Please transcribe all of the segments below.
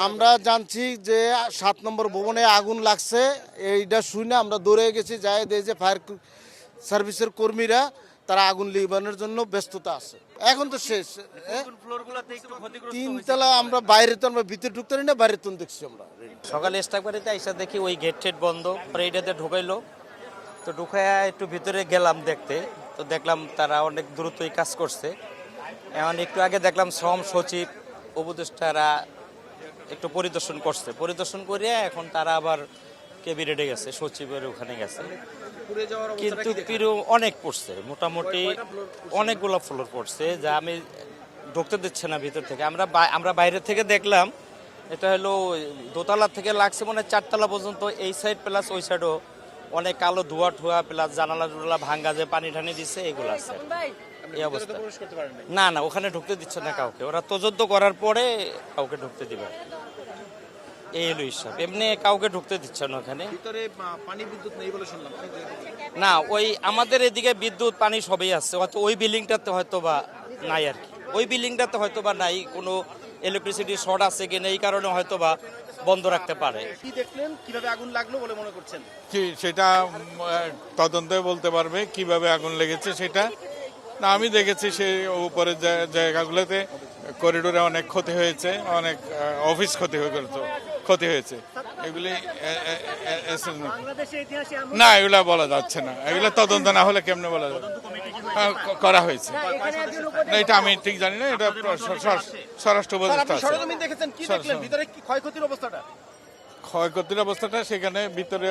আমরা জানছি যে 7 নম্বর ভবনে আগুন লাগছে। এইটা শুনে আমরা দৌড়ে গেছি, যাই দেখি যে ফায়ার সার্ভিসের কর্মীরা তারা আগুন নিবানোর জন্য ব্যস্ততা আছে। এখন তো শেষ। তিনতলা আমরা বাইরে তো আমরা ভিতরে ঢুকতে পারি না, বাইরে তো দেখছি আমরা। সকালে স্টাফ বাড়িতে আইসা দেখি ওই গেট টেট বন্ধ, পরে এইটাতে ঢুকাইলো। তো ঢুকাইয়া একটু ভিতরে গেলাম দেখতে, তো দেখলাম তারা অনেক দ্রুতই কাজ করছে। এখন একটু আগে দেখলাম শ্রম সচিব উপদেষ্টারা একটু পরিদর্শন করছে, পরিদর্শন করে এখন তারা আবার ক্যাবিনেটে গেছে, সচিবের ওখানে গেছে। কিন্তু পিরো অনেক পড়ছে, মোটামুটি অনেকগুলো ফ্লোর পড়ছে, যা আমি ঢুকতে দিচ্ছে না ভিতর থেকে। আমরা বাইরে থেকে দেখলাম, এটা হলো দোতলা থেকে লাগছে মানে 4তলা পর্যন্ত, এই সাইড প্লাস ওই সাইডও অনেক কালো ধোয়া ঠোয়া প্লাস জানালা জুনালা ভাঙ্গা, যে পানি ঠানি দিচ্ছে এগুলো আছে। এই অবস্থা না না, ওখানে ঢুকতে দিচ্ছে না কাউকে, ওরা তদন্ত করার পরে কাউকে ঢুকতে দিবে, এই হলো হিসাব। এমনি কাউকে ঢুকতে দিচ্ছে না ওখানে। পানি বিদ্যুৎ নেই বলে শুনলাম। না, ওই আমাদের এদিকে বিদ্যুৎ পানি সবই আছে, হয়তো ওই বিল্ডিংটাতে হয়তো বা নাই আর কি, ওই বিল্ডিংটাতে হয়তো বা নাই, কোনো ইলেকট্রিসিটি শর্ট আছে কিনা এই কারণে হয়তো বা বন্ধ রাখতে পারে। কি দেখলেন, কিভাবে আগুন লাগলো বলে মনে করছেন? কি সেটা তদন্তে বলতে পারবে কিভাবে আগুন লেগেছে সেটা। না, আমি দেখেছি সেই উপরের জায়গাগুলোতে করিডোরে অনেক ক্ষতি হয়েছে, অনেক অফিস ক্ষতি হয়েছে। এগুলি না, এগুলা বলা যাচ্ছে না, এগুলা তদন্ত না হলে কেমনে বলা যাবে। করা হয়েছে না, এটা আমি ঠিক জানি না, এটা স্বরাষ্ট্র উপদেষ্টা আছে। সরজমিন দেখেছেন, কি দেখলেন ভিতরে, কি ক্ষয়ক্ষতির অবস্থাটা? ক্ষয়ক্ষতির অবস্থাটা সেখানে ভিতরে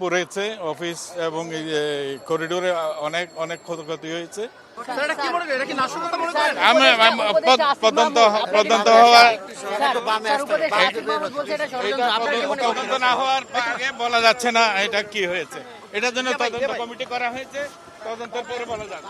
পড়েছে অফিস এবং এই করিডোরে অনেক অনেক ক্ষয়ক্ষতি হয়েছে। তদন্ত না হওয়ার আগে বলা যাচ্ছে না এটা কি হয়েছে, এটার জন্য তদন্ত কমিটি করা হয়েছে, তদন্তের পরে বলা যাবে।